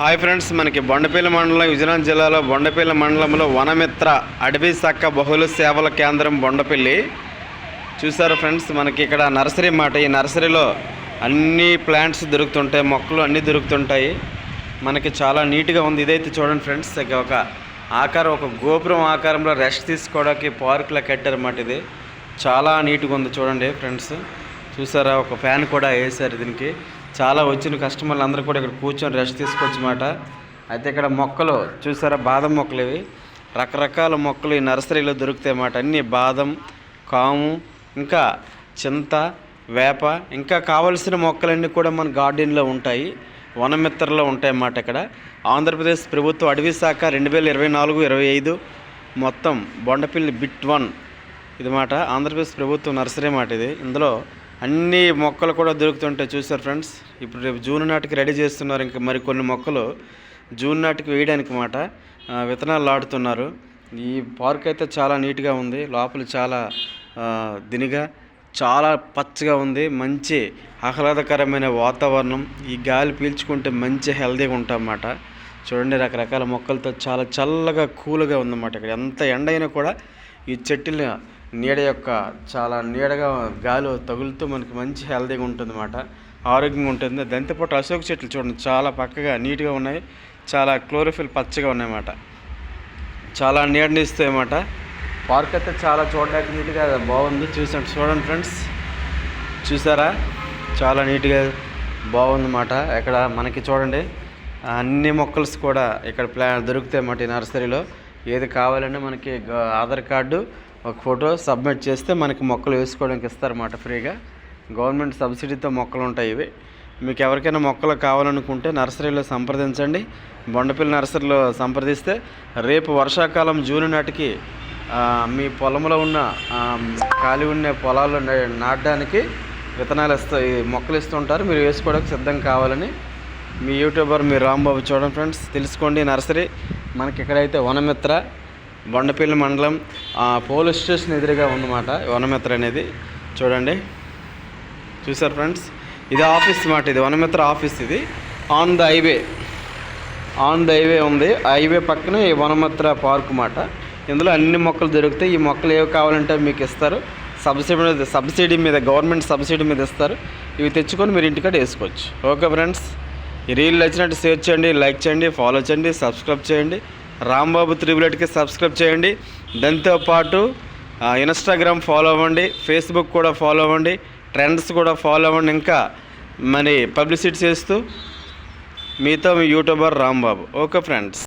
Hi friends, మనకి బొండపల్లి మండలం విజయనగరం జిల్లాలో బొండపల్లి మండలంలో వనమిత్ర అడవి శాఖ బహుళ సేవల కేంద్రం బొండపల్లి చూసారు ఫ్రెండ్స్. మనకి ఇక్కడ నర్సరీ మాట. ఈ నర్సరీలో అన్ని ప్లాంట్స్ దొరుకుతుంటాయి, మొక్కలు అన్నీ దొరుకుతుంటాయి. మనకి చాలా నీట్గా ఉంది. ఇదైతే చూడండి ఫ్రెండ్స్, ఒక గోపురం ఆకారంలో రెస్ట్ తీసుకోవడానికి పార్కులో కట్టారన్నమాట. ఇది చాలా నీట్గా ఉంది చూడండి ఫ్రెండ్స్. చూసారా, ఒక ఫ్యాన్ కూడా వేసారు దీనికి. చాలా వచ్చిన కస్టమర్లు అందరూ కూడా ఇక్కడ కూర్చొని రెస్ట్ తీసుకోవచ్చు అన్నమాట. అయితే ఇక్కడ మొక్కలు చూసారా, బాదం మొక్కలు. ఇవి రకరకాల మొక్కలు ఈ నర్సరీలో దొరుకుతాయి అన్నమాట. అన్నీ బాదం, కాము, ఇంకా చింత, వేప, ఇంకా కావలసిన మొక్కలన్నీ కూడా మన గార్డెన్లో ఉంటాయి, వనమిత్రలో ఉంటాయి అన్నమాట. ఇక్కడ ఆంధ్రప్రదేశ్ ప్రభుత్వ అడవి శాఖ 2024-25 మొత్తం బొండపల్లి బిట్ 1 ఇది మాట. ఆంధ్రప్రదేశ్ ప్రభుత్వ నర్సరీ మాట ఇది. ఇందులో అన్ని మొక్కలు కూడా దొరుకుతుంటాయి. చూసారు ఫ్రెండ్స్, ఇప్పుడు రేపు జూన్ నాటికి రెడీ చేస్తున్నారు. ఇంకా మరికొన్ని మొక్కలు జూన్ నాటికి వేయడానికి మాట విత్తనాలు ఆడుతున్నారు. ఈ పార్క్ అయితే చాలా నీట్గా ఉంది. లోపల చాలా దినిగా చాలా పచ్చగా ఉంది. మంచి ఆహ్లాదకరమైన వాతావరణం. ఈ గాలి పీల్చుకుంటే మంచి హెల్తీగా ఉంటామన్నమాట. చూడండి, రకరకాల మొక్కలతో చాలా చల్లగా కూల్గా ఉందన్నమాట. ఇక్కడ ఎంత ఎండ అయినా కూడా ఈ చెట్టుల నీడ యొక్క చాలా నీడగా గాలి తగులుతూ మనకి మంచి హెల్తీగా ఉంటుంది అన్నమాట, ఆరోగ్యంగా ఉంటుంది. దాంతోపాటు అశోక్ చెట్లు చూడండి, చాలా పక్కగా నీట్గా ఉన్నాయి, చాలా క్లోరోఫిల్ పచ్చగా ఉన్నాయన్నమాట, చాలా నీడనిస్తాయి అన్నమాట. పార్క్ అయితే చాలా చూడడానికి నీట్గా బాగుంది. చూడండి ఫ్రెండ్స్, చూసారా, చాలా నీట్గా బాగుందన్నమాట. ఇక్కడ మనకి చూడండి అన్ని మొక్కల్స్ కూడా ఇక్కడ దొరుకుతాయి అన్నమాట. ఈ నర్సరీలో ఏది కావాలంటే మనకి ఆధార్ కార్డు, ఒక ఫోటో సబ్మిట్ చేస్తే మనకి మొక్కలు వేసుకోవడానికి ఇస్తారన్నమాట ఫ్రీగా. గవర్నమెంట్ సబ్సిడీతో మొక్కలు ఉంటాయి ఇవి. మీకు ఎవరికైనా మొక్కలు కావాలనుకుంటే నర్సరీలో సంప్రదించండి. బొండపల్లి నర్సరీలో సంప్రదిస్తే రేపు వర్షాకాలం జూన్ నాటికి మీ పొలంలో ఉన్న ఖాళీ ఉన్న పొలాల్లో నాటడానికి విత్తనాలు మొక్కలు ఇస్తుంటారు. మీరు వేసుకోవడానికి సిద్ధం కావాలని మీ యూట్యూబర్ మీ రాంబాబు. చూడండి ఫ్రెండ్స్, తెలుసుకోండి. నర్సరీ మనకి ఇక్కడైతే వనమిత్ర బొండపల్లి మండలం పోలీస్ స్టేషన్ ఎదురుగా ఉందన్నమాట వనమిత్ర అనేది. చూసారు ఫ్రెండ్స్, ఇది ఆఫీస్ మాట. ఇది వనమిత్ర ఆఫీస్. ఇది ఆన్ ద హైవే ఉంది. హైవే పక్కనే ఈ వనమిత్ర పార్క్ మాట. ఇందులో అన్ని మొక్కలు దొరుకుతాయి. ఈ మొక్కలు ఏవి కావాలంటే మీకు ఇస్తారు. సబ్సిడీ మీద గవర్నమెంట్ సబ్సిడీ మీద ఇస్తారు. ఇవి తెచ్చుకొని మీరు ఇంటికాడ వేసుకోవచ్చు. ఓకే ఫ్రెండ్స్, ఈ రీల్ నచ్చినట్టు షేర్ చేయండి, లైక్ చేయండి, ఫాలో చేయండి, సబ్స్క్రైబ్ చేయండి. రాంబాబు 3 సబ్స్క్రైబ్ చేయండి. దాంతోపాటు ఇన్స్టాగ్రామ్ ఫాలో అవ్వండి, ఫేస్బుక్ కూడా ఫాలో అవ్వండి, ట్రెండ్స్ కూడా ఫాలో అవ్వండి. ఇంకా మరి పబ్లిసిటీ చేస్తూ మీతో మీ యూట్యూబర్ రాంబాబు. Okay friends.